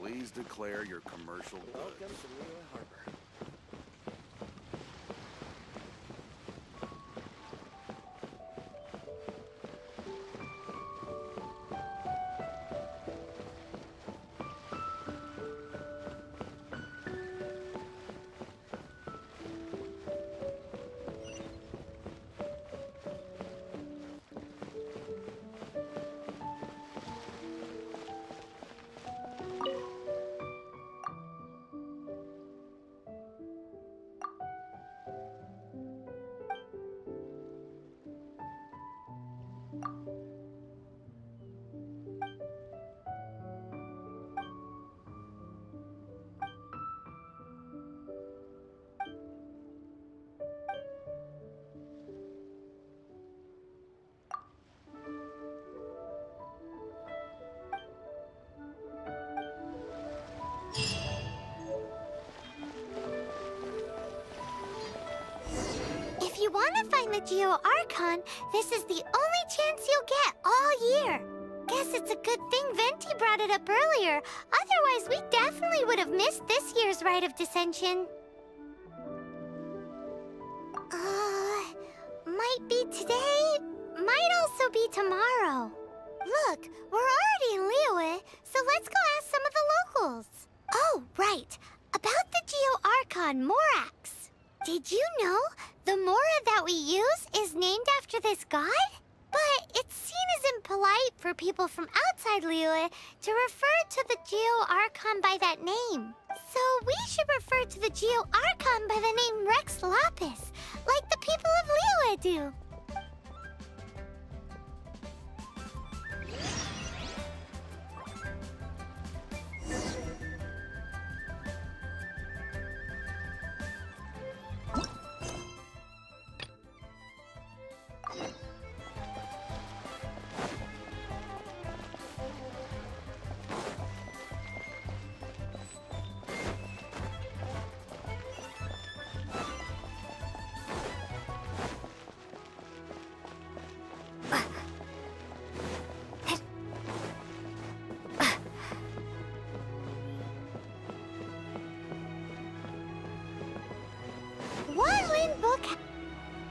Please declare your commercial goods. Welcome to Liyue Harbor. If you want to find the Geo Archon, this is the only chance you'll get all year. Guess it's a good thing Venti brought it up earlier. Otherwise, we definitely would have missed this year's Rite of Dissension. Might be today, might also be tomorrow. Look, we're already in Liyue, so let's go ask some of the locals. Oh, right. About the Geo Archon Morax. Did you know the Mora that we use is named after this god? But it's seen as impolite for people from outside Liyue to refer to the Geo Archon by that name. So we should refer to the Geo Archon by the name Rex Lapis, like the people of Liyue do.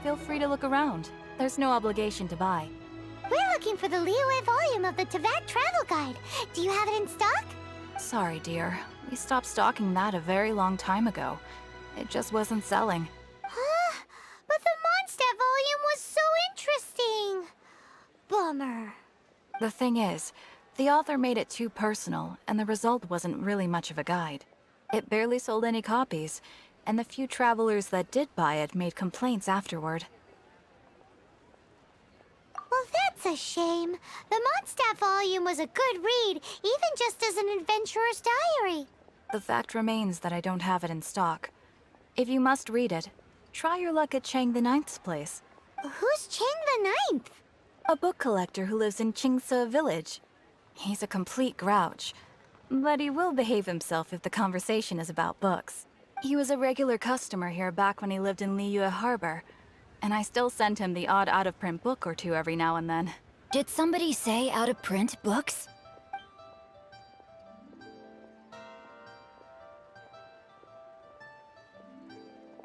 Feel free to look around. There's no obligation to buy. We're looking for the Liyue volume of the Teyvat Travel Guide. Do you have it in stock? Sorry, dear. We stopped stocking that a very long time ago. It just wasn't selling. Huh? But the Mondstadt volume was so interesting. Bummer. The thing is, the author made it too personal, and the result wasn't really much of a guide. It barely sold any copies, and the few travelers that did buy it made complaints afterward. Well, that's a shame. The Mondstadt volume was a good read, even just as an adventurer's diary. The fact remains that I don't have it in stock. If you must read it, try your luck at Chang the Ninth's place. Who's Chang the Ninth? A book collector who lives in Xingqiu village. He's a complete grouch, but he will behave himself if the conversation is about books. He was a regular customer here back when he lived in Liyue harbor, and I still send him the odd out-of-print book or two every now and then. Did somebody say out-of-print books?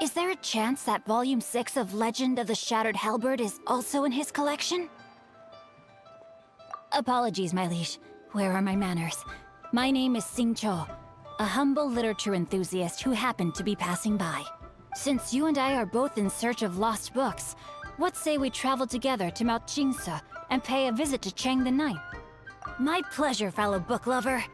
Is there a chance that Volume 6 of Legend of the Shattered Halberd is also in his collection? Apologies, my liege. Where are my manners? My name is Xingqiu, a humble literature enthusiast who happened to be passing by. Since you and I are both in search of lost books, what say we travel together to Mount Xingqiu and pay a visit to Chang the Ninth? My pleasure, fellow book lover.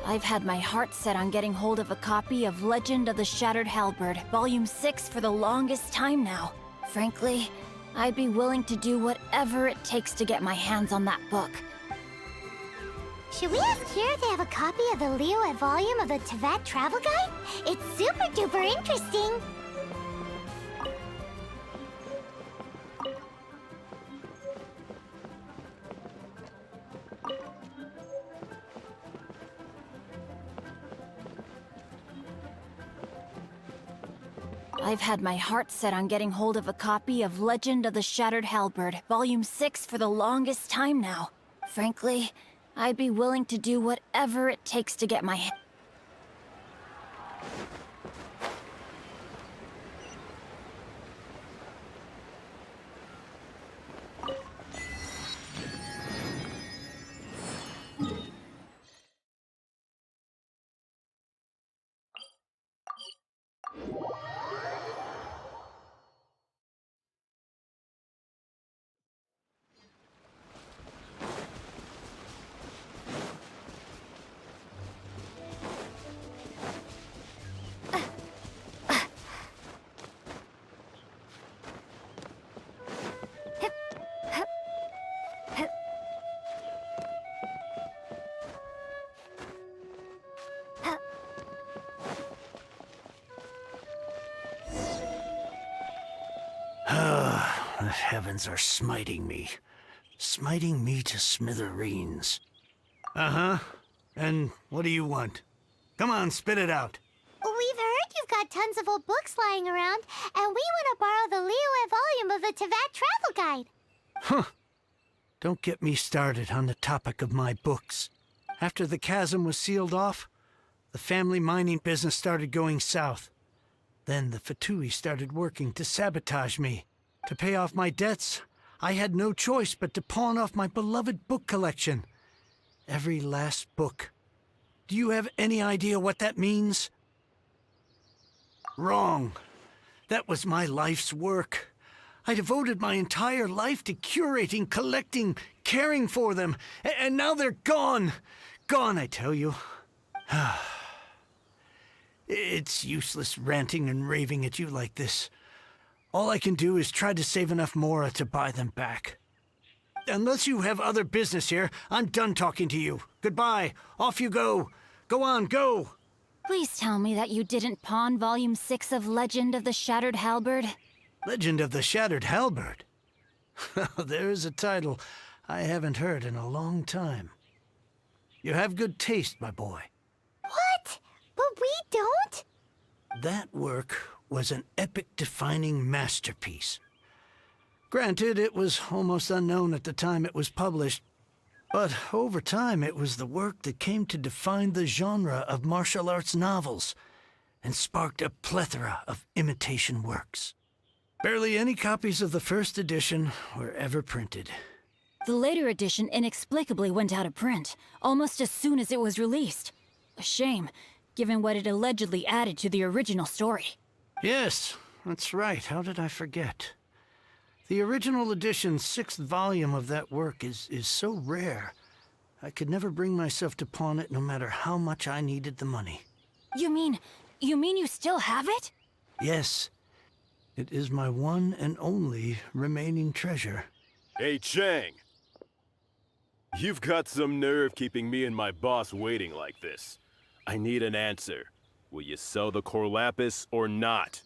I've had my heart set on getting hold of a copy of Legend of the Shattered Halberd, Volume 6 for the longest time now. Frankly, I'd be willing to do whatever it takes to get my hands on that book. Should we ask here if they have a copy of the Liyue volume of the Teyvat Travel Guide? It's super duper interesting! I've had my heart set on getting hold of a copy of Legend of the Shattered Halberd, Volume 6 for the longest time now. Frankly, I'd be willing to do whatever it takes to get my hands. The heavens are smiting me. Smiting me to smithereens. Uh-huh. And what do you want? Come on, spit it out. We've heard you've got tons of old books lying around, and we want to borrow the Liyue volume of the Teyvat Travel Guide. Huh. Don't get me started on the topic of my books. After the chasm was sealed off, the family mining business started going south. Then the Fatui started working to sabotage me. To pay off my debts, I had no choice but to pawn off my beloved book collection. Every last book. Do you have any idea what that means? Wrong. That was my life's work. I devoted my entire life to curating, collecting, caring for them, and now they're gone. Gone, I tell you. It's useless ranting and raving at you like this. All I can do is try to save enough Mora to buy them back. Unless you have other business here, I'm done talking to you. Goodbye. Off you go. Go on, go. Please tell me that you didn't pawn Volume 6 of Legend of the Shattered Halberd. Legend of the Shattered Halberd? There's a title I haven't heard in a long time. You have good taste, my boy. What? But we don't? That work was an epic-defining masterpiece. Granted, it was almost unknown at the time it was published, but over time it was the work that came to define the genre of martial arts novels and sparked a plethora of imitation works. Barely any copies of the first edition were ever printed. The later edition inexplicably went out of print, almost as soon as it was released. A shame, given what it allegedly added to the original story. Yes, that's right. How did I forget? The original edition's 6th volume of that work is so rare, I could never bring myself to pawn it no matter how much I needed the money. You mean you still have it? Yes. It is my one and only remaining treasure. Hey, Chang! You've got some nerve keeping me and my boss waiting like this. I need an answer. Will you sell the core lapis or not?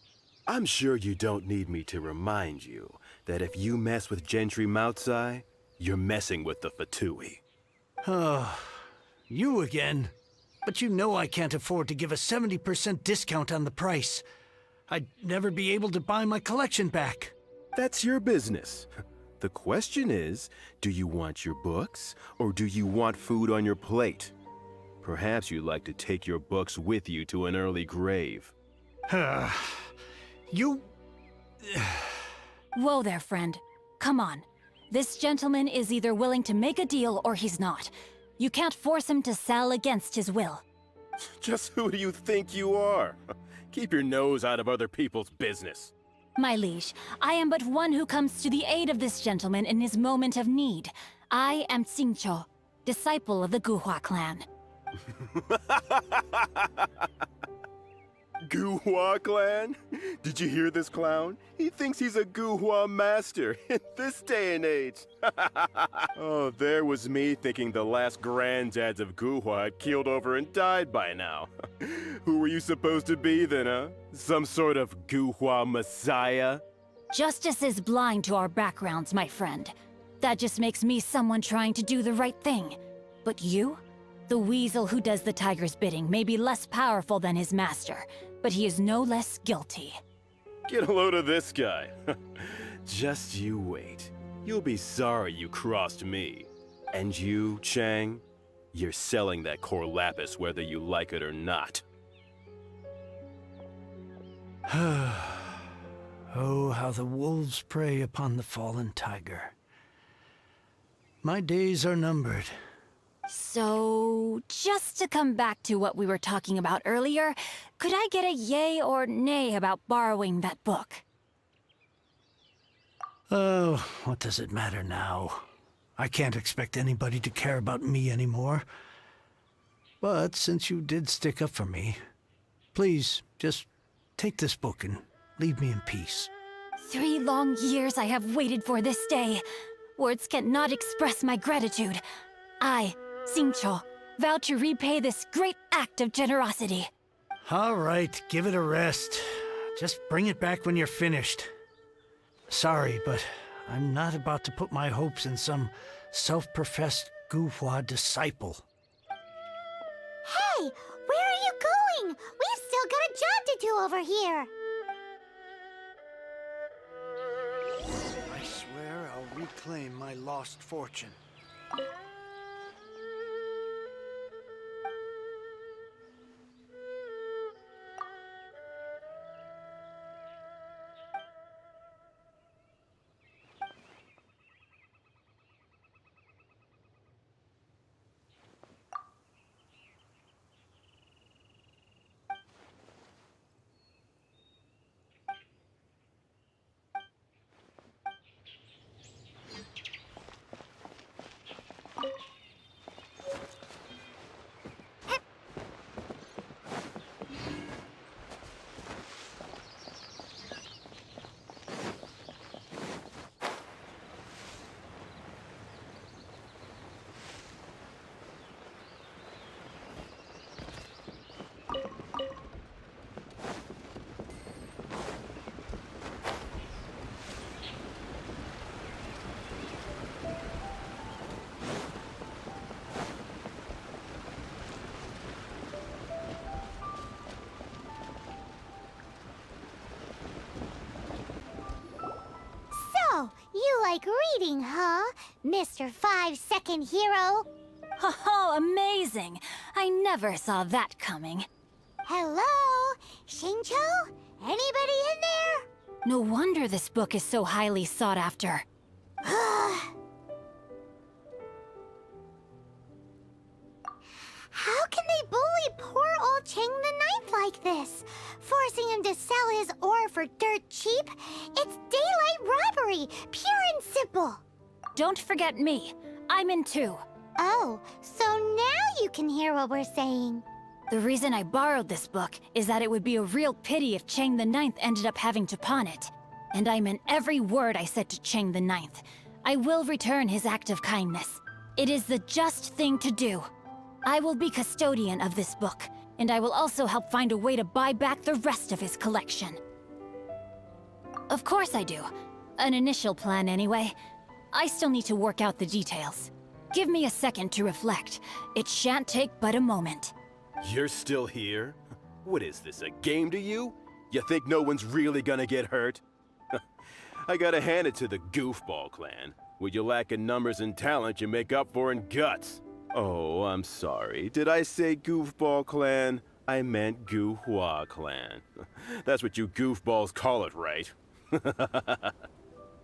I'm sure you don't need me to remind you that if you mess with Gentry Moutsai, you're messing with the Fatui. Oh, you again. But you know I can't afford to give a 70% discount on the price. I'd never be able to buy my collection back. That's your business. The question is, do you want your books, or do you want food on your plate? Perhaps you'd like to take your books with you to an early grave. You... Whoa there, friend. Come on. This gentleman is either willing to make a deal or he's not. You can't force him to sell against his will. Just who do you think you are? Keep your nose out of other people's business. My liege, I am but one who comes to the aid of this gentleman in his moment of need. I am Xingqiu, disciple of the Guhua clan. Guhua clan? Did you hear this clown? He thinks he's a Guhua master in this day and age. Oh, there was me thinking the last granddads of Guhua had keeled over and died by now. Who were you supposed to be then, huh? Some sort of Guhua messiah? Justice is blind to our backgrounds, my friend. That just makes me someone trying to do the right thing. But you? The weasel who does the tiger's bidding may be less powerful than his master, but he is no less guilty. Get a load of this guy. Just you wait. You'll be sorry you crossed me. And you, Chang, you're selling that core lapis whether you like it or not. Oh, how the wolves prey upon the fallen tiger. My days are numbered. So, just to come back to what we were talking about earlier, could I get a yay or nay about borrowing that book? Oh, what does it matter now? I can't expect anybody to care about me anymore. But since you did stick up for me, please, just take this book and leave me in peace. 3 long years I have waited for this day. Words cannot express my gratitude. I, Xingqiu, vow to repay this great act of generosity. All right, give it a rest. Just bring it back when you're finished. Sorry, but I'm not about to put my hopes in some self-professed Guhua disciple. Hey, where are you going? We've still got a job to do over here. I swear I'll reclaim my lost fortune. So, you like reading, huh, Mr. 5-second hero? Oh, amazing! I never saw that coming. Hello? Xingqiu? Anybody in there? No wonder this book is so highly sought after. How can they bully poor old Chang the Ninth like this? Forcing him to sell his ore for dirt cheap? It's daylight robbery, pure and simple. Don't forget me. I'm in too. Oh, so now you can hear what we're saying. The reason I borrowed this book is that it would be a real pity if Chang the Ninth ended up having to pawn it. And I meant every word I said to Cheng the Ninth. I will return his act of kindness. It is the just thing to do. I will be custodian of this book, and I will also help find a way to buy back the rest of his collection. Of course I do. An initial plan anyway. I still need to work out the details. Give me a second to reflect. It shan't take but a moment. You're still here? What is this, a game to you? You think no one's really gonna get hurt? I gotta hand it to the Goofball clan. What you lack in numbers and talent, you make up for in guts. Oh, I'm sorry. Did I say Goofball clan? I meant Guhua clan. That's what you goofballs call it, right?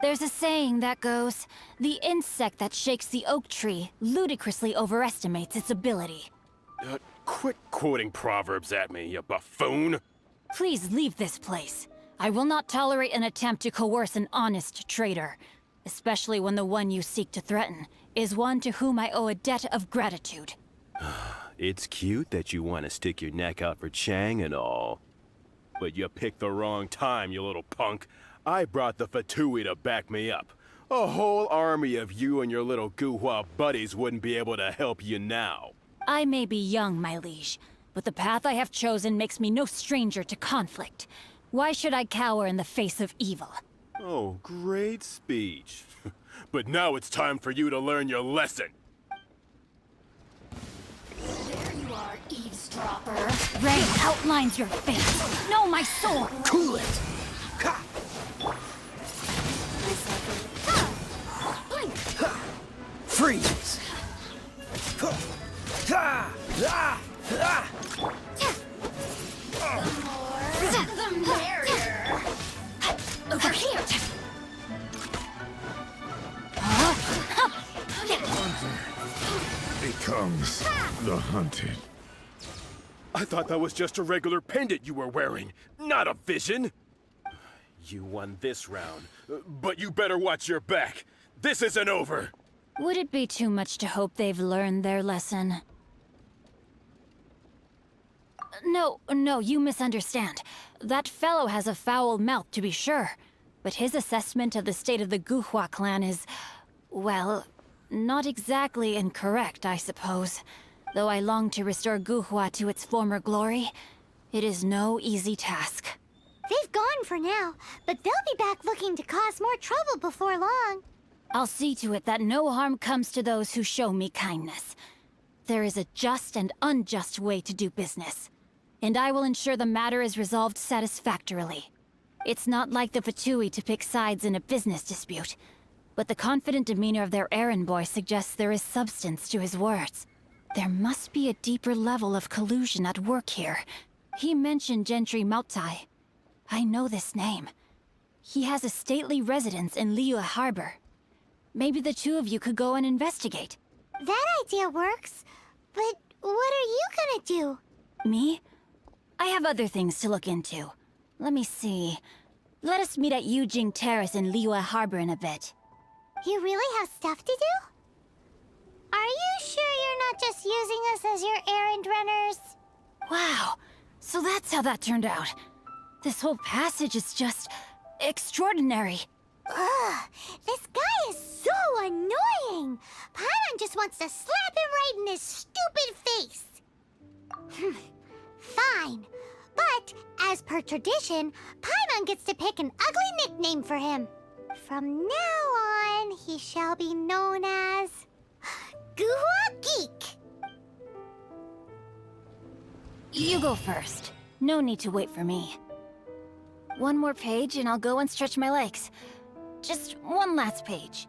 There's a saying that goes, the insect that shakes the oak tree ludicrously overestimates its ability. Quit quoting proverbs at me, you buffoon! Please leave this place. I will not tolerate an attempt to coerce an honest trader, especially when the one you seek to threaten is one to whom I owe a debt of gratitude. It's cute that you want to stick your neck out for Chang and all. But you picked the wrong time, you little punk. I brought the Fatui to back me up. A whole army of you and your little Guhua buddies wouldn't be able to help you now. I may be young, my liege, but the path I have chosen makes me no stranger to conflict. Why should I cower in the face of evil? Oh, great speech. But now it's time for you to learn your lesson. There you are, eavesdropper. Ray outlines your face. No, my sword! Cool it! Ha! Freeze! The merrier. Over here. Becomes the hunted. I thought that was just a regular pendant you were wearing, not a vision. You won this round, but you better watch your back. This isn't over. Would it be too much to hope they've learned their lesson? No, you misunderstand. That fellow has a foul mouth, to be sure. But his assessment of the state of the Guhua clan is, well, not exactly incorrect, I suppose. Though I long to restore Guhua to its former glory, it is no easy task. They've gone for now, but they'll be back looking to cause more trouble before long. I'll see to it that no harm comes to those who show me kindness. There is a just and unjust way to do business, and I will ensure the matter is resolved satisfactorily. It's not like the Fatui to pick sides in a business dispute, but the confident demeanor of their errand boy suggests there is substance to his words. There must be a deeper level of collusion at work here. He mentioned Gentry Mautai. I know this name. He has a stately residence in Liyue Harbor. Maybe the two of you could go and investigate. That idea works, but what are you gonna do? Me? I have other things to look into. Let me see. Let us meet at Yujing Terrace in Liyue Harbor in a bit. You really have stuff to do? Are you sure you're not just using us as your errand runners? Wow, so that's how that turned out. This whole passage is just extraordinary. Ugh, this guy is so annoying! Paimon just wants to slap him right in his stupid face! Fine, but as per tradition, Paimon gets to pick an ugly nickname for him. From now on, he shall be known as... Guhua Geek! You go first. No need to wait for me. One more page and I'll go and stretch my legs. Just one last page.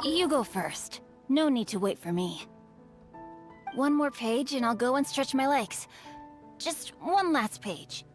You go first. No need to wait for me. One more page and I'll go and stretch my legs. Just one last page.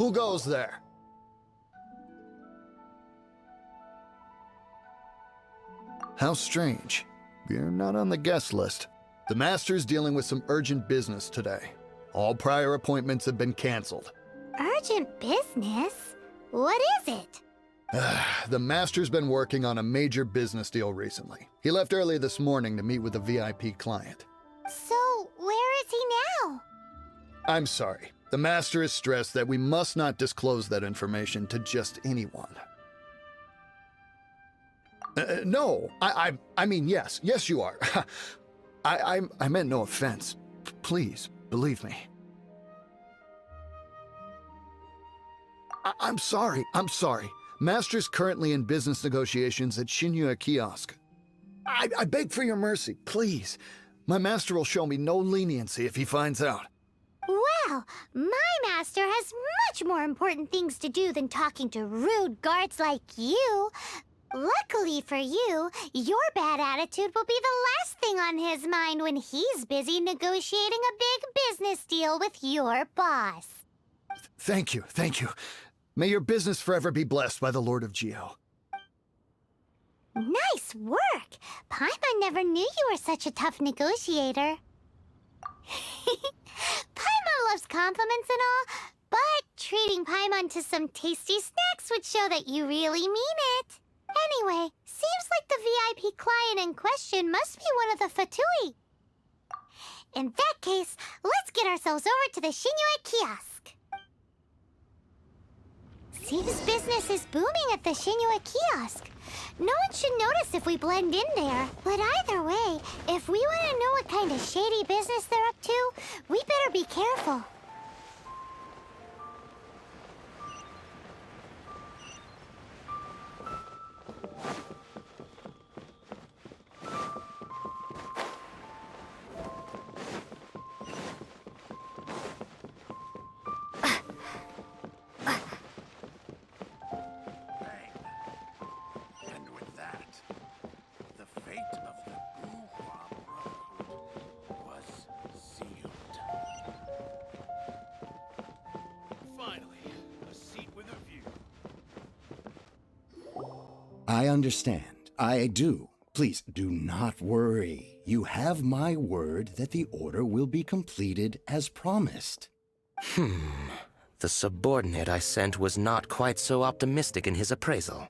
Who goes there? How strange. You're not on the guest list. The Master's dealing with some urgent business today. All prior appointments have been canceled. Urgent business? What is it? The Master's been working on a major business deal recently. He left early this morning to meet with a VIP client. So, where is he now? I'm sorry. The Master is stressed that we must not disclose that information to just anyone. No, I mean, yes. Yes, you are. I meant no offense. Please, believe me. I'm sorry. Master's currently in business negotiations at Xingqiu Kiosk. I beg for your mercy, please. My master will show me no leniency if he finds out. Well, my master has much more important things to do than talking to rude guards like you. Luckily for you, your bad attitude will be the last thing on his mind when he's busy negotiating a big business deal with your boss. Thank you. May your business forever be blessed by the Lord of Geo. Nice work! Paimon never knew you were such a tough negotiator. Paimon loves compliments and all, but treating Paimon to some tasty snacks would show that you really mean it. Anyway, seems like the VIP client in question must be one of the Fatui. In that case, let's get ourselves over to the Xingqiu Kiosk. Seems business is booming at the Xingqiu Kiosk. No one should notice if we blend in there. But either way, if we want to know what kind of shady business they're up to, we better be careful. And with that, the fate of the Guhua Brotherhood was sealed. Finally, a seat with a view. I understand. I do. Please do not worry. You have my word that the order will be completed as promised. The subordinate I sent was not quite so optimistic in his appraisal.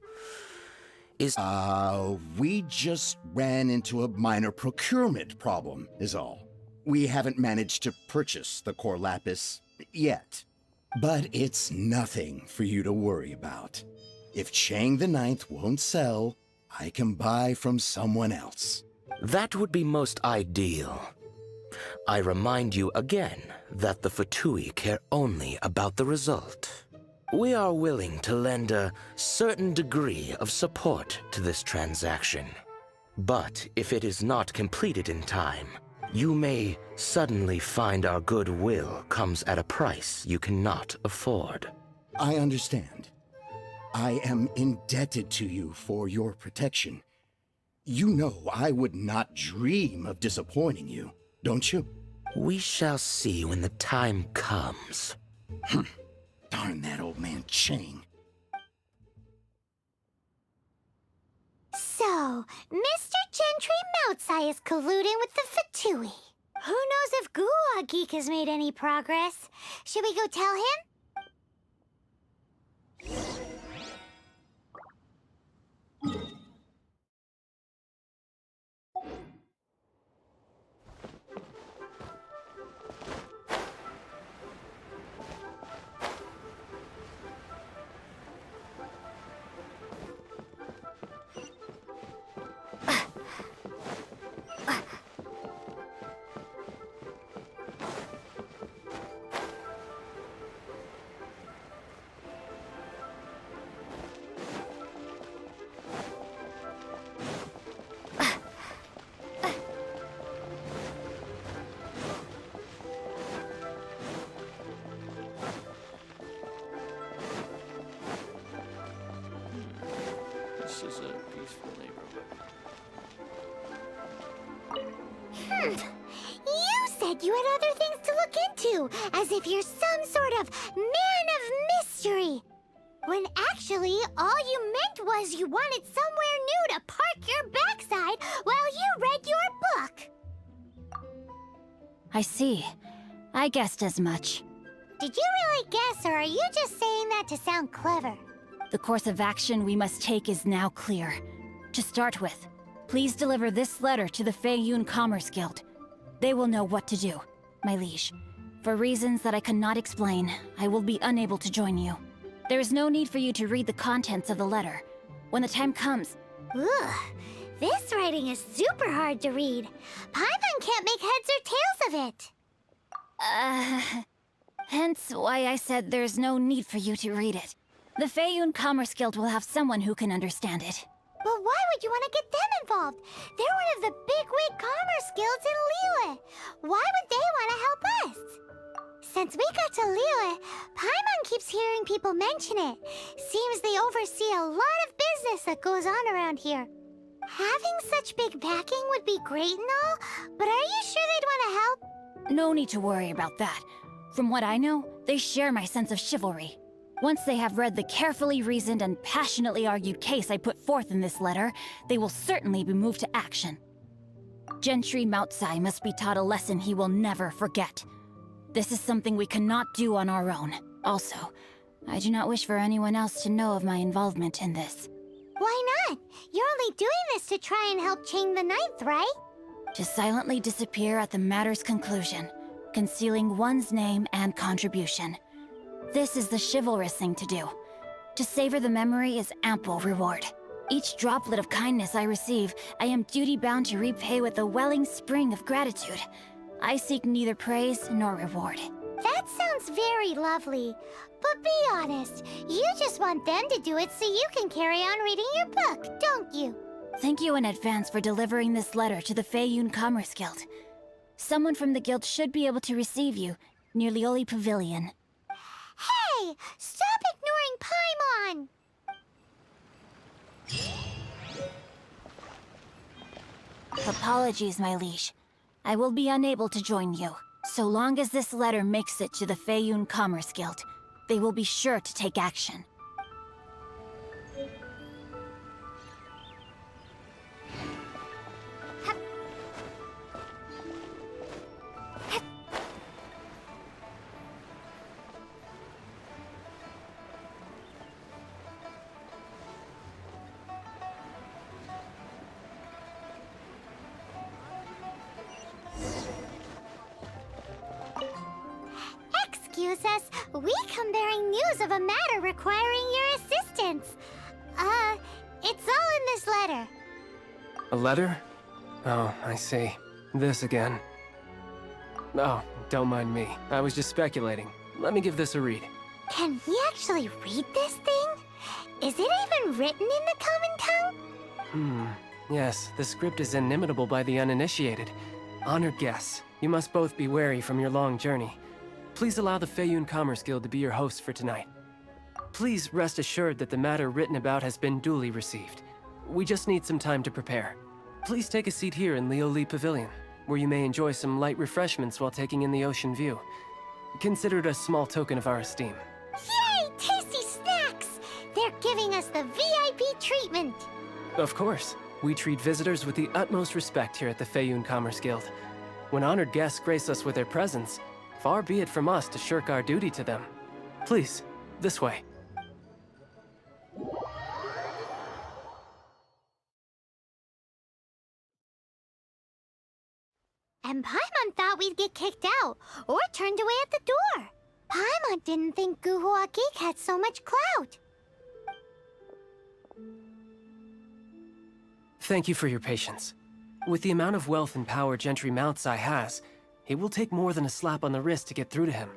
We just ran into a minor procurement problem, is all. We haven't managed to purchase the core lapis yet. But it's nothing for you to worry about. If Chang the Ninth won't sell, I can buy from someone else. That would be most ideal. I remind you again that the Fatui care only about the result. We are willing to lend a certain degree of support to this transaction. But if it is not completed in time, you may suddenly find our goodwill comes at a price you cannot afford. I understand. I am indebted to you for your protection. You know I would not dream of disappointing you, don't you? We shall see when the time comes. Darn that old man Chang. So, Mr. Gentry Moutsai is colluding with the Fatui. Who knows if Guhua Geek has made any progress? Should we go tell him? This is a peaceful neighborhood. You said you had other things to look into, as if you're some sort of man of luxury. When actually, all you meant was you wanted somewhere new to park your backside while you read your book. I see. I guessed as much. Did you really guess, or are you just saying that to sound clever? The course of action we must take is now clear. To start with, please deliver this letter to the Feiyun Commerce Guild. They will know what to do, my liege. For reasons that I cannot explain, I will be unable to join you. There is no need for you to read the contents of the letter. When the time comes... Ugh, this writing is super hard to read. Paimon can't make heads or tails of it. Hence why I said there's no need for you to read it. The Feiyun Commerce Guild will have someone who can understand it. But why would you want to get them involved? They're one of the bigwig commerce guilds in Liyue. Why would they want to help us? Since we got to Liyue, Paimon keeps hearing people mention it. Seems they oversee a lot of business that goes on around here. Having such big backing would be great and all, but are you sure they'd want to help? No need to worry about that. From what I know, they share my sense of chivalry. Once they have read the carefully reasoned and passionately argued case I put forth in this letter, they will certainly be moved to action. Gentry Moutsai must be taught a lesson he will never forget. This is something we cannot do on our own. Also, I do not wish for anyone else to know of my involvement in this. Why not? You're only doing this to try and help Chang the Ninth, right? To silently disappear at the matter's conclusion, concealing one's name and contribution. This is the chivalrous thing to do. To savor the memory is ample reward. Each droplet of kindness I receive, I am duty-bound to repay with a welling spring of gratitude. I seek neither praise nor reward. That sounds very lovely. But be honest, you just want them to do it so you can carry on reading your book, don't you? Thank you in advance for delivering this letter to the Feiyun Commerce Guild. Someone from the guild should be able to receive you near Liyue Pavilion. Hey! Stop ignoring Paimon! Apologies, my liege. I will be unable to join you. So long as this letter makes it to the Feiyun Commerce Guild, they will be sure to take action. Excuse us, we come bearing news of a matter requiring your assistance. It's all in this letter. A letter? Oh, I see. This again. Oh, don't mind me. I was just speculating. Let me give this a read. Can we actually read this thing? Is it even written in the common tongue? Yes, the script is inimitable by the uninitiated. Honored guests, you must both be wary from your long journey. Please allow the Feiyun Commerce Guild to be your host for tonight. Please rest assured that the matter written about has been duly received. We just need some time to prepare. Please take a seat here in Liyue Pavilion, where you may enjoy some light refreshments while taking in the ocean view. Consider it a small token of our esteem. Yay! Tasty snacks! They're giving us the VIP treatment! Of course. We treat visitors with the utmost respect here at the Feiyun Commerce Guild. When honored guests grace us with their presence, far be it from us to shirk our duty to them. Please, this way. And Paimon thought we'd get kicked out, or turned away at the door. Paimon didn't think Guhua Geek had so much clout. Thank you for your patience. With the amount of wealth and power Gentry Moutsai has, it will take more than a slap on the wrist to get through to him.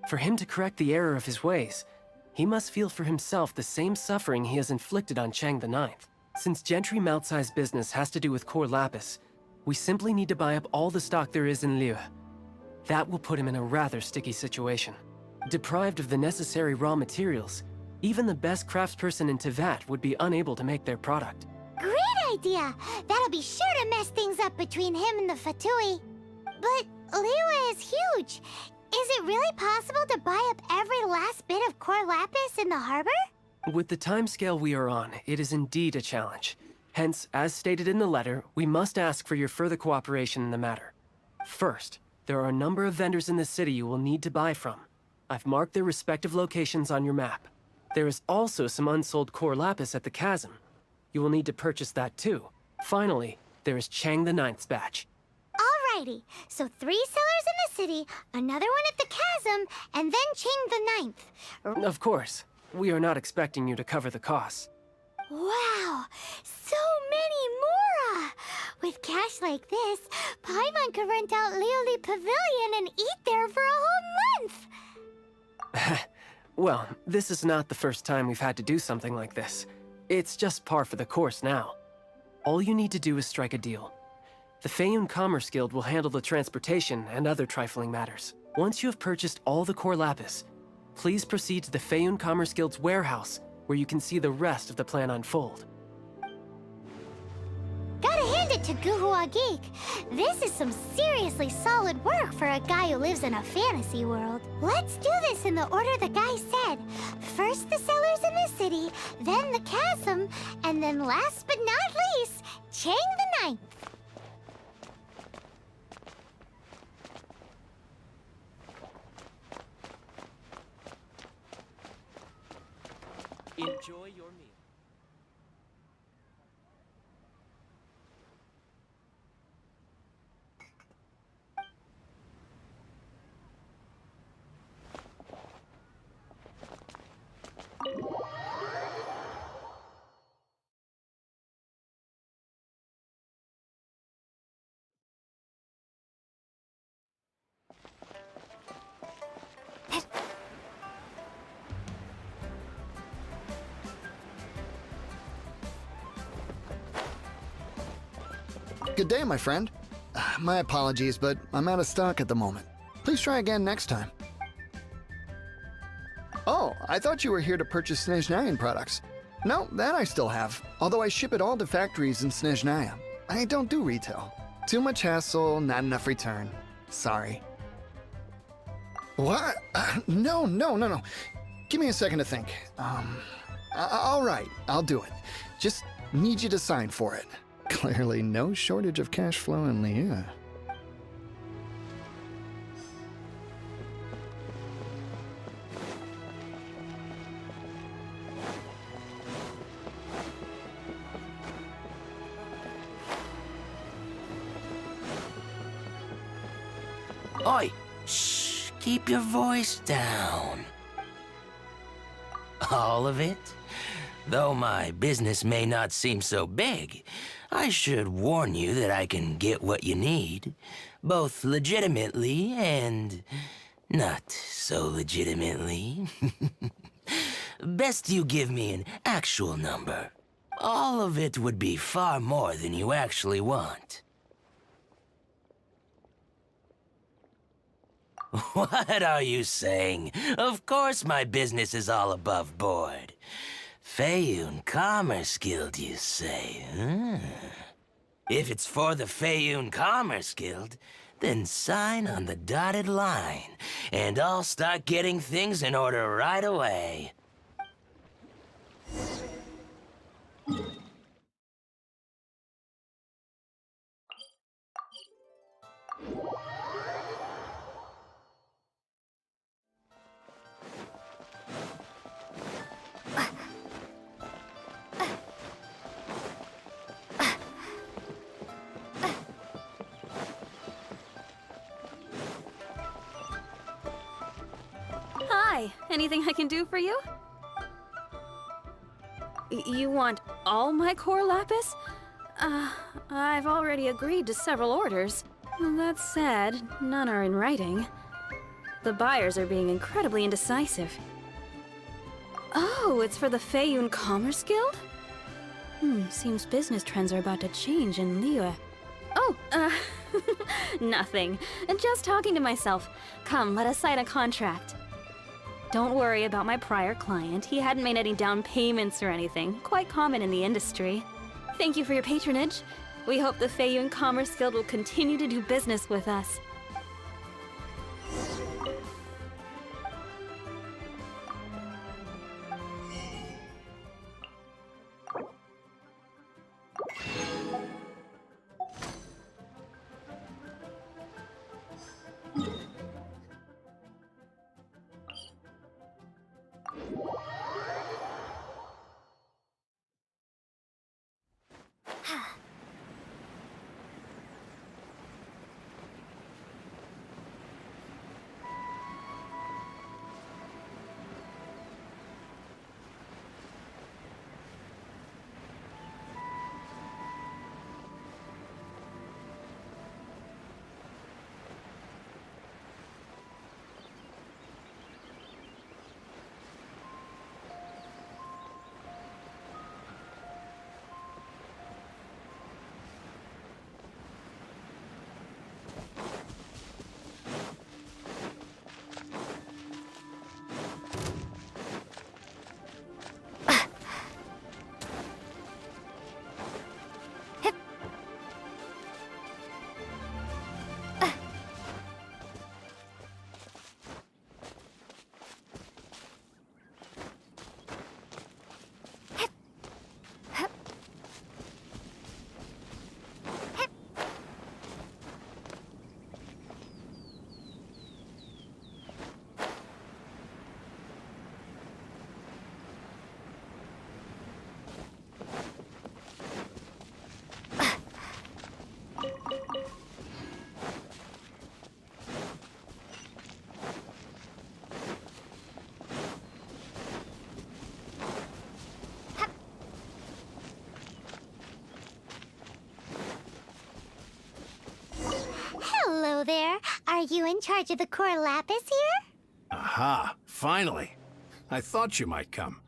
For him to correct the error of his ways, he must feel for himself the same suffering he has inflicted on Chang the Ninth. Since Gentry Moutsai's business has to do with core lapis, we simply need to buy up all the stock there is in Liyue. That will put him in a rather sticky situation. Deprived of the necessary raw materials, even the best craftsperson in Teyvat would be unable to make their product. Great idea! That'll be sure to mess things up between him and the Fatui. But Liyue is huge. Is it really possible to buy up every last bit of core lapis in the harbor? With the timescale we are on, it is indeed a challenge. Hence, as stated in the letter, we must ask for your further cooperation in the matter. First, there are a number of vendors in the city you will need to buy from. I've marked their respective locations on your map. There is also some unsold core lapis at the chasm. You will need to purchase that too. Finally, there is Chang the Ninth's batch. Alrighty, so 3 sellers in the city, another one at the chasm, and then Chang the Ninth. Of course, we are not expecting you to cover the costs. Wow, so many more! With cash like this, Paimon could rent out Liyue Pavilion and eat there for a whole month! Well, this is not the first time we've had to do something like this. It's just par for the course now. All you need to do is strike a deal. The Feiyun Commerce Guild will handle the transportation and other trifling matters. Once you have purchased all the core lapis, please proceed to the Feiyun Commerce Guild's warehouse, where you can see the rest of the plan unfold. Gotta hand it to Guhua Geek. This is some seriously solid work for a guy who lives in a fantasy world. Let's do this in the order the guy said. First the sellers in the city, then the chasm, and then last but not least, Chang the Ninth. Enjoy your meal. Good day, my friend. My apologies, but I'm out of stock at the moment. Please try again next time. Oh, I thought you were here to purchase Snezhnayan products. No, that I still have, although I ship it all to factories in Snezhnaya. I don't do retail. Too much hassle, not enough return. Sorry. What? No. Give me a second to think. All right, I'll do it. Just need you to sign for it. Clearly no shortage of cash flow in Liyue. Oi! Shh! Keep your voice down. All of it? Though my business may not seem so big, I should warn you that I can get what you need, both legitimately and not so legitimately. Best you give me an actual number. All of it would be far more than you actually want. What are you saying? Of course my business is all above board. Feiyun Commerce Guild, you say? If it's for the Feiyun Commerce Guild, then sign on the dotted line, and I'll start getting things in order right away. Hi, anything I can do for you? You want all my core lapis? I've already agreed to several orders. That said, none are in writing. The buyers are being incredibly indecisive. Oh, it's for the Feiyun Commerce Guild? Seems business trends are about to change in Liyue. Oh, nothing. Just talking to myself. Come, let us sign a contract. Don't worry about my prior client. He hadn't made any down payments or anything. Quite common in the industry. Thank you for your patronage. We hope the Feiyun Commerce Guild will continue to do business with us. in charge of the core lapis here? Aha, finally. I thought you might come.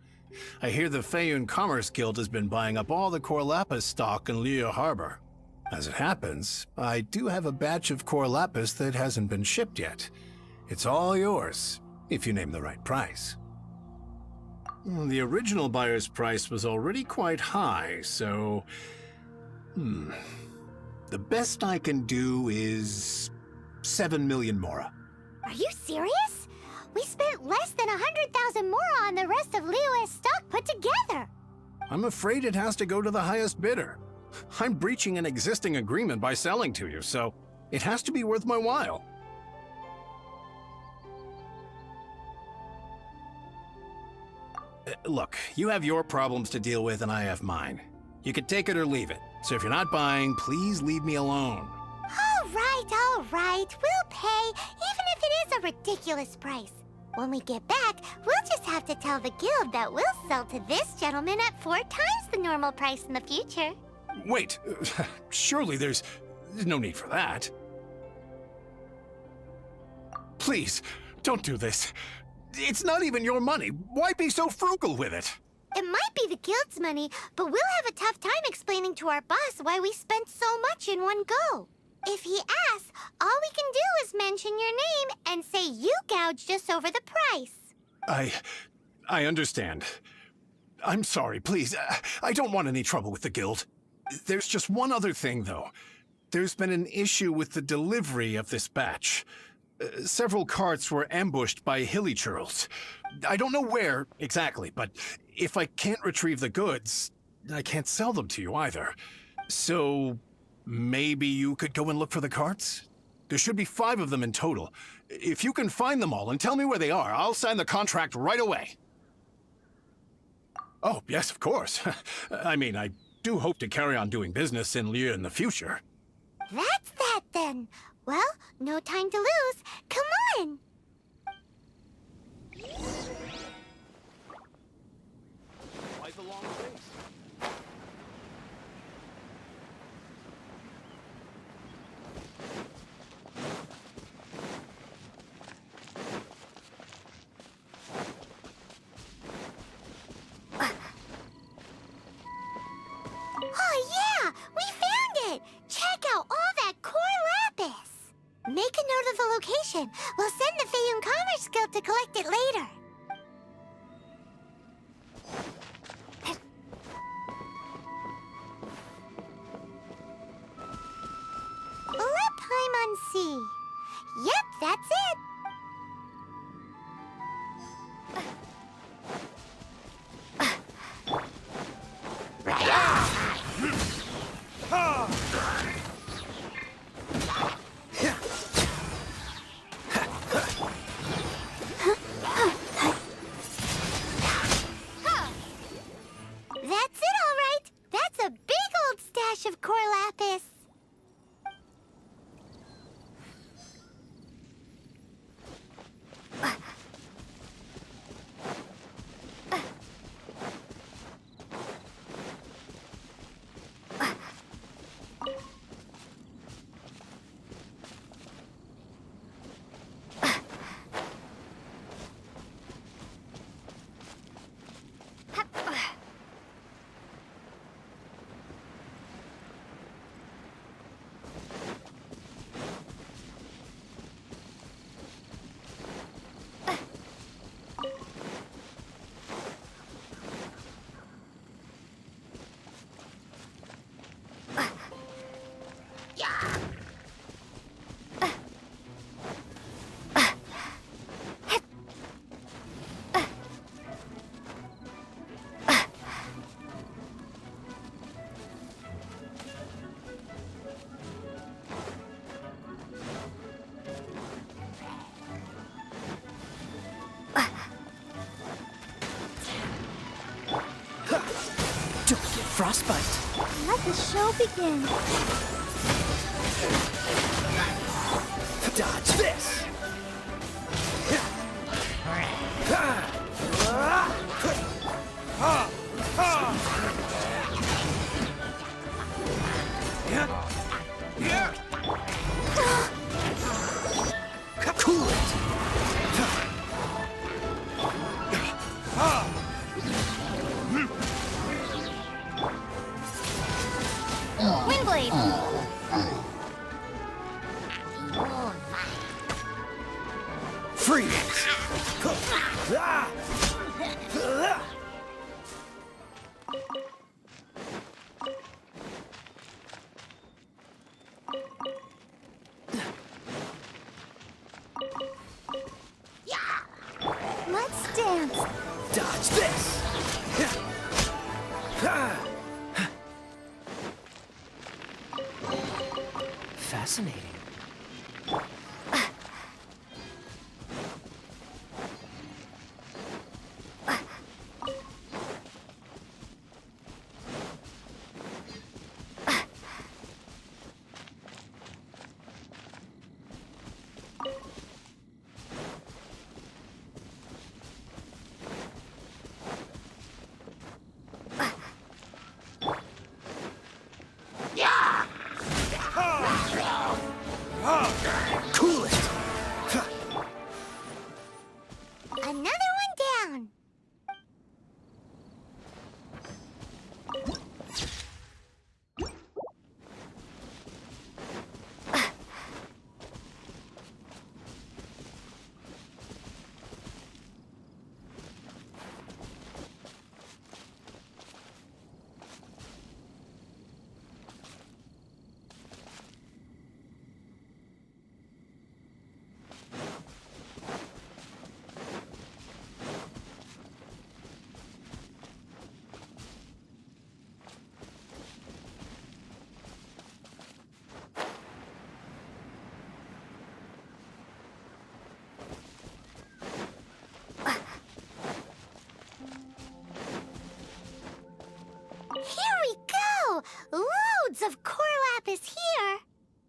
I hear the Feiyun Commerce Guild has been buying up all the core lapis stock in Liyue Harbor. As it happens, I do have a batch of core lapis that hasn't been shipped yet. It's all yours, if you name the right price. The original buyer's price was already quite high, so... The best I can do is... 7 million mora. Are you serious? We spent less than 100,000 mora on the rest of Liyue's stock put together. I'm afraid it has to go to the highest bidder. I'm breaching an existing agreement by selling to you, so it has to be worth my while. Look, you have your problems to deal with and I have mine. You can take it or leave it. So if you're not buying, please leave me alone. All right. We'll pay, even if it is a ridiculous price. When we get back, we'll just have to tell the guild that we'll sell to this gentleman at 4 times the normal price in the future. Wait, surely there's no need for that. Please, don't do this. It's not even your money. Why be so frugal with it? It might be the guild's money, but we'll have a tough time explaining to our boss why we spent so much in one go. If he asks, all we can do is mention your name and say you gouged us over the price. I understand. I'm sorry, please. I don't want any trouble with the guild. There's just one other thing, though. There's been an issue with the delivery of this batch. Several carts were ambushed by hilly churls. I don't know where exactly, but if I can't retrieve the goods, I can't sell them to you either. So maybe you could go and look for the carts? There should be 5 of them in total. If you can find them all and tell me where they are, I'll sign the contract right away. Oh, yes, of course. I mean, I do hope to carry on doing business in Liyue in the future. That's that then. Well, no time to lose. Come on! Why the long face? Oh yeah! We found it! Check out all that core lapis! Make a note of the location. We'll send the Feiyun Commerce Guild to collect it later. Sea. Yep, that's it. That's it, all right. That's a big old stash of core lapis. Don't get frostbite. Let the show begin. Dodge this. Freeze! Let's dance. Dodge this! Fascinating. Cool it! Another one down. Here we go! Loads of core lapis here!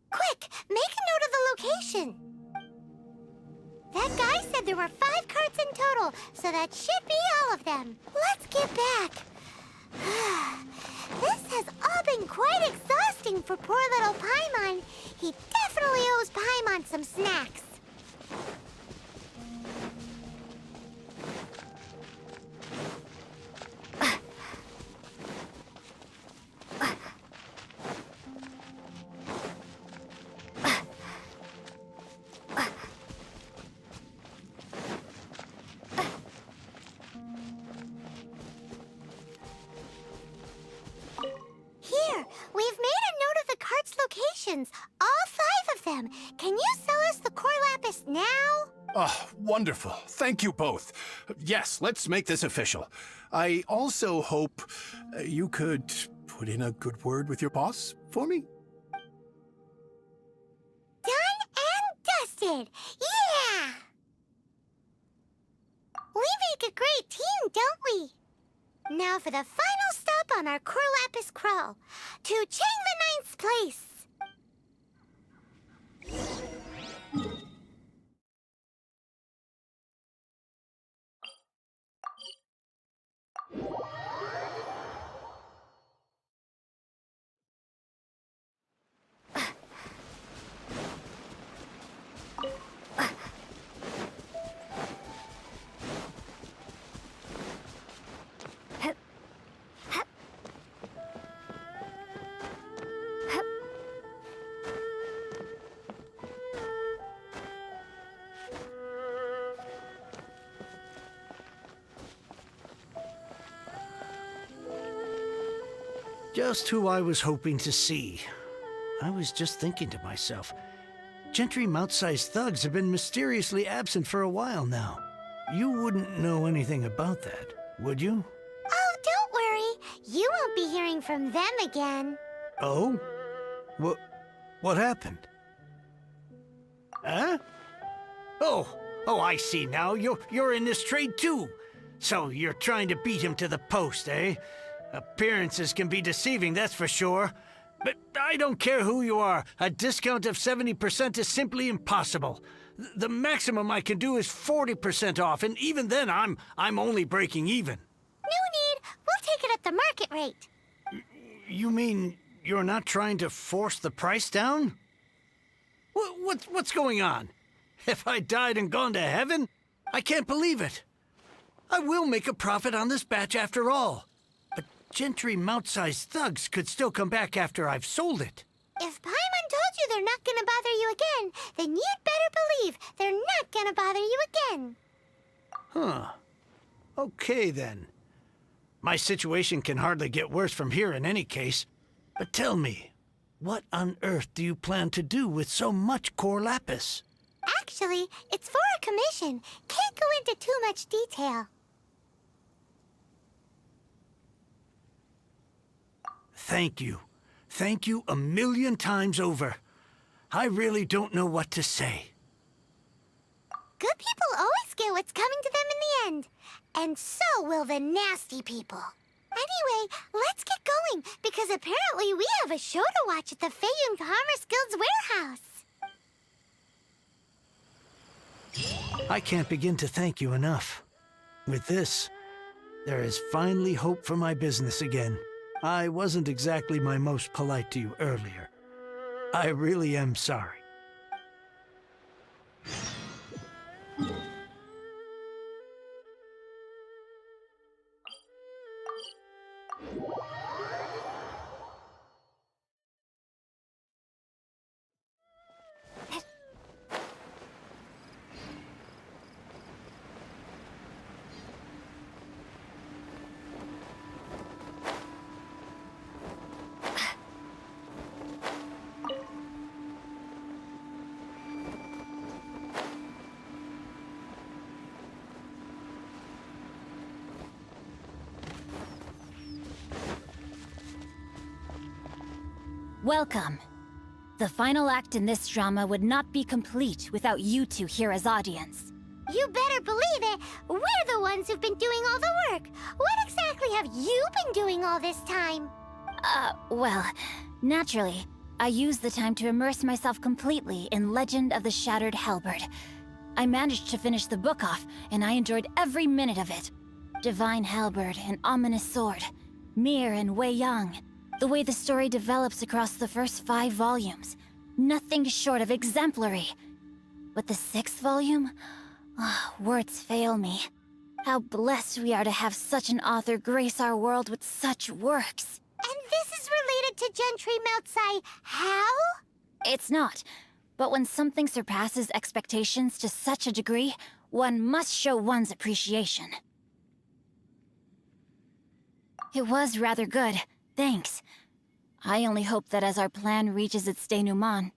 Quick, make a note of the location. That guy said there were 5 carts in total, so that should be all of them. Let's get back. This has all been quite exhausting for poor little Paimon. He definitely owes Paimon some snacks. Here, we've made a note of the cart's locations, all 5 of them. Can you sell us the core lapis now? Oh, wonderful. Thank you both. Yes, let's make this official. I also hope you could put in a good word with your boss for me. Done and dusted! Yeah! We make a great team, don't we? Now for the final stop on our core lapis crawl, to Chang the Ninth's place. Just who I was hoping to see. I was just thinking to myself, Gentry Mount-sized thugs have been mysteriously absent for a while now. You wouldn't know anything about that, would you? Oh, don't worry. You won't be hearing from them again. Oh? What happened? Huh? Oh, I see now. You're in this trade too. So you're trying to beat him to the post, eh? Appearances can be deceiving, that's for sure. But I don't care who you are. A discount of 70% is simply impossible. The maximum I can do is 40% off, and even then I'm only breaking even. No need. We'll take it at the market rate. You mean you're not trying to force the price down? What's going on? Have I died and gone to heaven? I can't believe it. I will make a profit on this batch after all. But Gentry Mount-sized thugs could still come back after I've sold it. If Paimon told you they're not gonna bother you again, then you'd better believe they're not gonna bother you again. Huh. Okay, then. My situation can hardly get worse from here in any case. But tell me, what on earth do you plan to do with so much core lapis? Actually, it's for a commission. Can't go into too much detail. Thank you. Thank you 1,000,000 times over. I really don't know what to say. Good people always get what's coming to them in the end. And so will the nasty people. Anyway, let's get going, because apparently we have a show to watch at the Feiyun Commerce Guild's warehouse. I can't begin to thank you enough. With this, there is finally hope for my business again. I wasn't exactly my most polite to you earlier. I really am sorry. Welcome. The final act in this drama would not be complete without you two here as audience. You better believe it. We're the ones who've been doing all the work. What exactly have you been doing all this time? Well, naturally, I used the time to immerse myself completely in Legend of the Shattered Halberd. I managed to finish the book off, and I enjoyed every minute of it. Divine Halberd, an ominous sword. Mir and Wei Yang. The way the story develops across the first 5 volumes. Nothing short of exemplary. But the 6th volume? Words fail me. How blessed we are to have such an author grace our world with such works. And this is related to Gentry Moutsai how? It's not. But when something surpasses expectations to such a degree, one must show one's appreciation. It was rather good. Thanks. I only hope that as our plan reaches its denouement,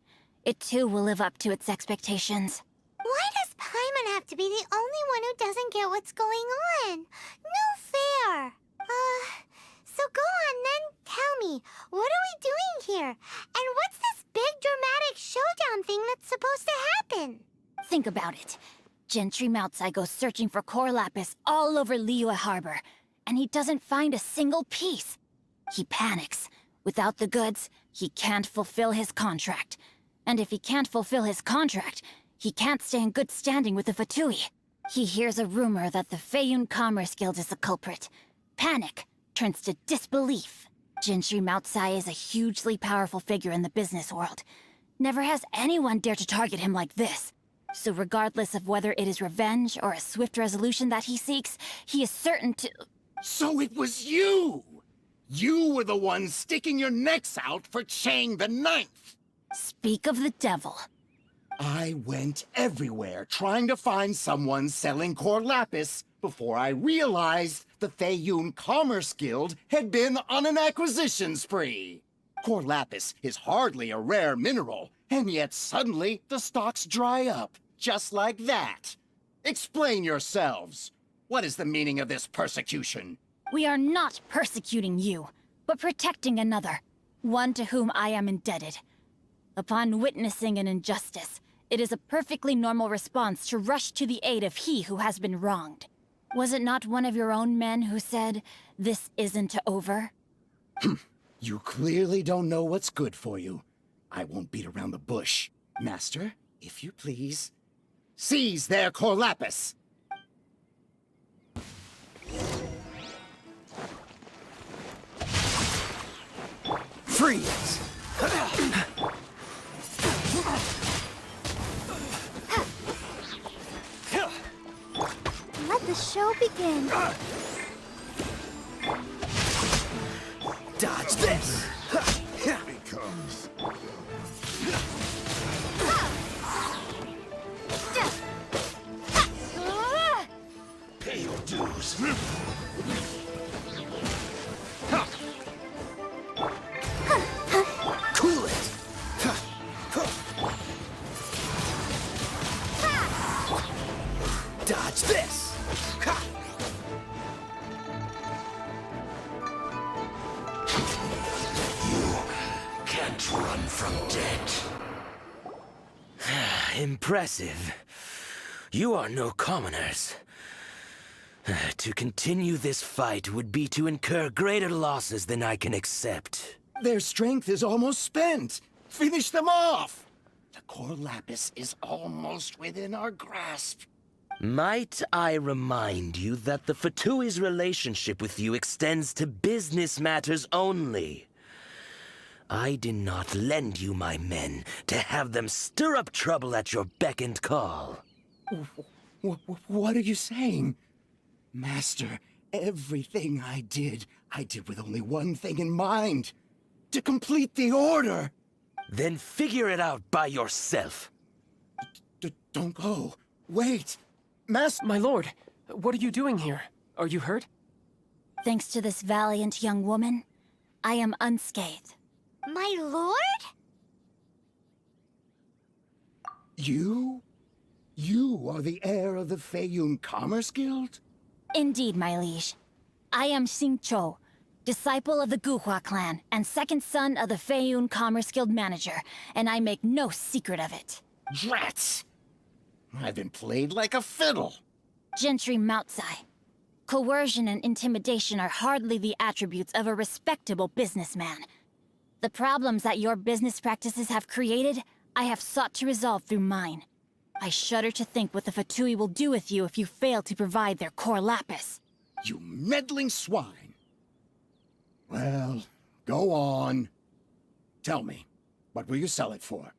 it too will live up to its expectations. Why does Paimon have to be the only one who doesn't get what's going on? No fair. So go on then, tell me, what are we doing here? And what's this big dramatic showdown thing that's supposed to happen? Think about it. Gentry Moutsai goes searching for core lapis all over Liyue Harbor, and he doesn't find a single piece. He panics. Without the goods, he can't fulfill his contract. And if he can't fulfill his contract, he can't stay in good standing with the Fatui. He hears a rumor that the Feiyun Commerce Guild is the culprit. Panic turns to disbelief. Gentry Moutsai is a hugely powerful figure in the business world. Never has anyone dared to target him like this. So regardless of whether it is revenge or a swift resolution that he seeks, he is certain to... So it was you! You were the one sticking your necks out for Chang the Ninth! Speak of the devil. I went everywhere trying to find someone selling core lapis before I realized the Feiyun Commerce Guild had been on an acquisition spree. Core lapis is hardly a rare mineral, and yet suddenly the stocks dry up, just like that. Explain yourselves. What is the meaning of this persecution? We are not persecuting you, but protecting another, one to whom I am indebted. Upon witnessing an injustice, it is a perfectly normal response to rush to the aid of he who has been wronged. Was it not one of your own men who said, "This isn't over"? You clearly don't know what's good for you. I won't beat around the bush. Master, if you please, seize their core lapis! Freeze! Let the show begin. Dodge this! Becomes from dead. Impressive. You are no commoners. To continue this fight would be to incur greater losses than I can accept. Their strength is almost spent. Finish them off! The core lapis is almost within our grasp. Might I remind you that the Fatui's relationship with you extends to business matters only? I did not lend you my men to have them stir up trouble at your beck and call. What are you saying? Master, everything I did with only one thing in mind. To complete the order! Then figure it out by yourself. Don't go. Wait. Master— My lord, what are you doing here? Are you hurt? Thanks to this valiant young woman, I am unscathed. My lord? You? You are the heir of the Feiyun Commerce Guild? Indeed, my liege. I am Xingqiu, disciple of the Guhua clan and second son of the Feiyun Commerce Guild manager, and I make no secret of it. Drats! I've been played like a fiddle. Gentry Moutsai. Coercion and intimidation are hardly the attributes of a respectable businessman. The problems that your business practices have created, I have sought to resolve through mine. I shudder to think what the Fatui will do with you if you fail to provide their core lapis. You meddling swine. Well, go on. Tell me, what will you sell it for?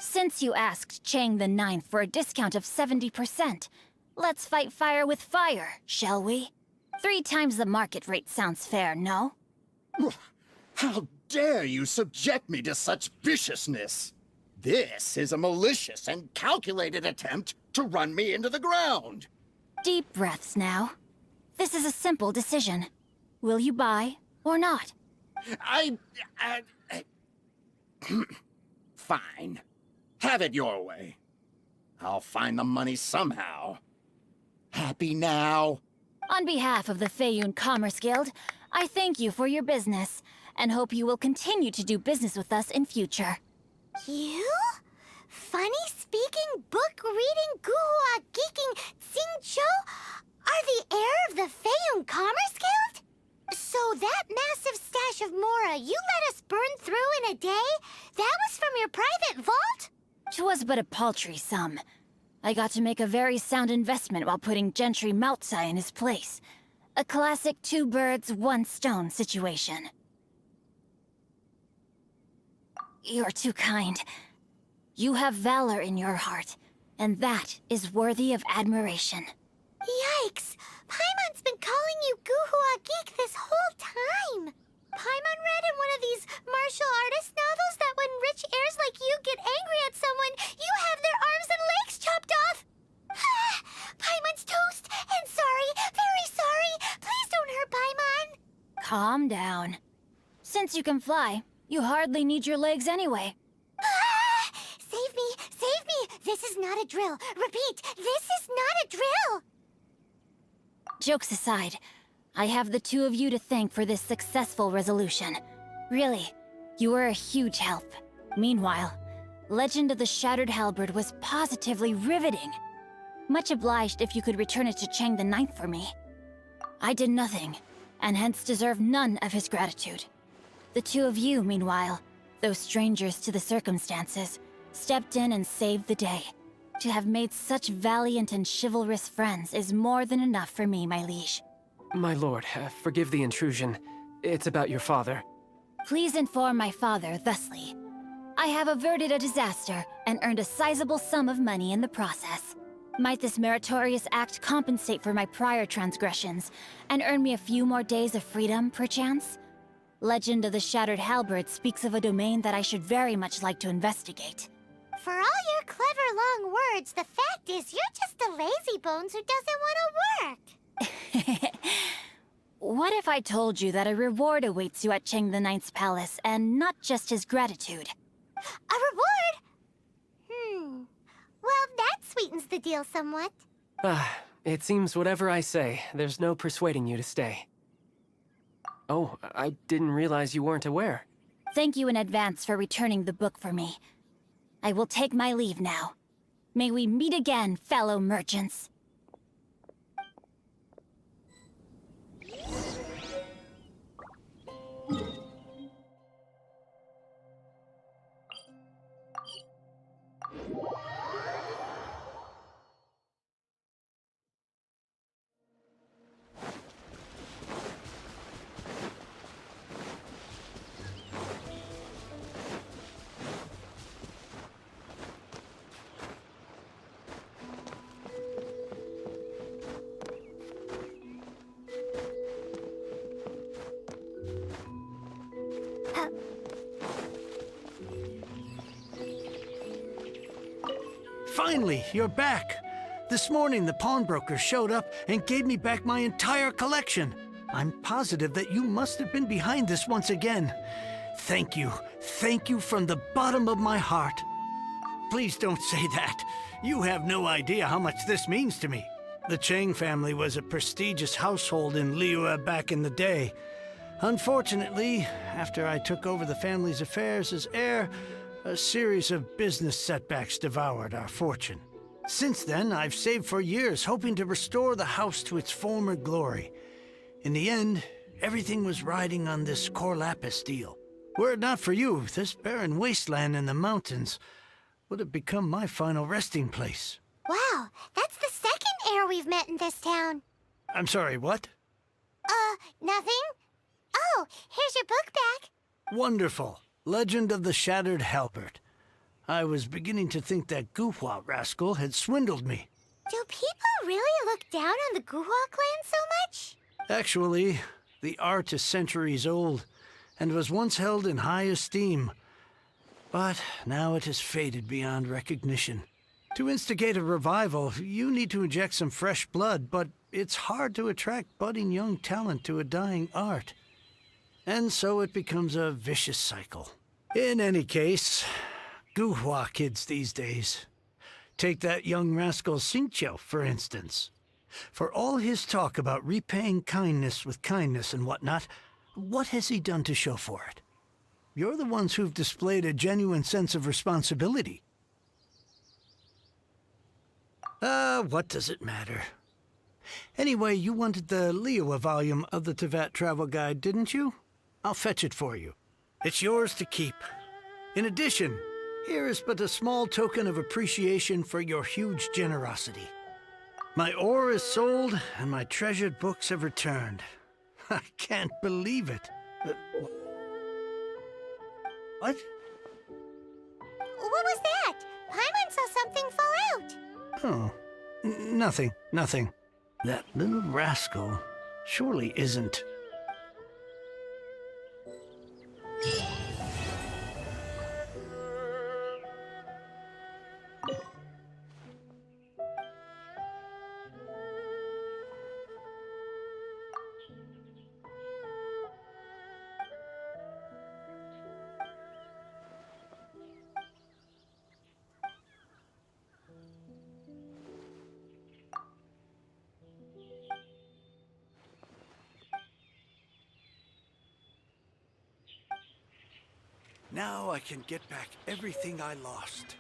Since you asked Chang the Ninth for a discount of 70%, let's fight fire with fire, shall we? 3 times the market rate sounds fair, no? How dare you subject me to such viciousness? This is a malicious and calculated attempt to run me into the ground. Deep breaths now. This is a simple decision. Will you buy or not? Fine. Have it your way. I'll find the money somehow. Happy now? On behalf of the Feiyun Commerce Guild, I thank you for your business, and hope you will continue to do business with us in future. You? Funny-speaking, book-reading, guhua geeking Xingqiu are the heir of the Feiyun Commerce Guild? So that massive stash of Mora you let us burn through in a day, that was from your private vault? 'Twas but a paltry sum. I got to make a very sound investment while putting Gentry Moutsai in his place. A classic 2 birds, 1 stone situation. You're too kind. You have valor in your heart, and that is worthy of admiration. Yikes! Paimon's been calling you Guhua Geek this whole time! Paimon read in one of these martial artist novels that when rich heirs like you get angry at someone, you have their arms and legs chopped off! Paimon's toast! And sorry, very sorry! Please don't hurt Paimon! Calm down. Since you can fly, you hardly need your legs anyway. Save me! Save me! This is not a drill! Repeat, this is not a drill! Jokes aside, I have the 2 of you to thank for this successful resolution. Really, you were a huge help. Meanwhile, Legend of the Shattered Halberd was positively riveting. Much obliged if you could return it to Chang the Ninth for me. I did nothing, and hence deserve none of his gratitude. The 2 of you, meanwhile, though strangers to the circumstances, stepped in and saved the day. To have made such valiant and chivalrous friends is more than enough for me, my liege. My lord, forgive the intrusion. It's about your father. Please inform my father thusly. I have averted a disaster and earned a sizable sum of money in the process. Might this meritorious act compensate for my prior transgressions and earn me a few more days of freedom, perchance? Legend of the Shattered Halberd speaks of a domain that I should very much like to investigate. For all your clever long words, the fact is you're just a lazybones who doesn't want to work. What if I told you that a reward awaits you at Chang the Ninth's palace, and not just his gratitude? A reward? Well, that sweetens the deal somewhat. It seems whatever I say, there's no persuading you to stay. Oh, I didn't realize you weren't aware. Thank you in advance for returning the book for me. I will take my leave now. May we meet again, fellow merchants. Finally, you're back. This morning, the pawnbroker showed up and gave me back my entire collection. I'm positive that you must have been behind this once again. Thank you. Thank you from the bottom of my heart. Please don't say that. You have no idea how much this means to me. The Chang family was a prestigious household in Liyue back in the day. Unfortunately, after I took over the family's affairs as heir, a series of business setbacks devoured our fortune. Since then, I've saved for years, hoping to restore the house to its former glory. In the end, everything was riding on this core lapis deal. Were it not for you, this barren wasteland in the mountains would have become my final resting place. Wow, that's the second heir we've met in this town. I'm sorry, what? Nothing? Oh, here's your book back. Wonderful. Legend of the Shattered Halberd. I was beginning to think that Guhua rascal had swindled me. Do people really look down on the Guhua clan so much? Actually, the art is centuries old, and was once held in high esteem. But now it has faded beyond recognition. To instigate a revival, you need to inject some fresh blood, but it's hard to attract budding young talent to a dying art. And so it becomes a vicious cycle. In any case, Guhua kids these days. Take that young rascal Xingqiu, for instance. For all his talk about repaying kindness with kindness and whatnot, what has he done to show for it? You're the ones who've displayed a genuine sense of responsibility. What does it matter? Anyway, you wanted the Liyue volume of the Teyvat travel guide, didn't you? I'll fetch it for you. It's yours to keep. In addition, here is but a small token of appreciation for your huge generosity. My ore is sold, and my treasured books have returned. I can't believe it. What? What was that? Paimon saw something fall out. Oh, nothing. That little rascal surely isn't... Now I can get back everything I lost.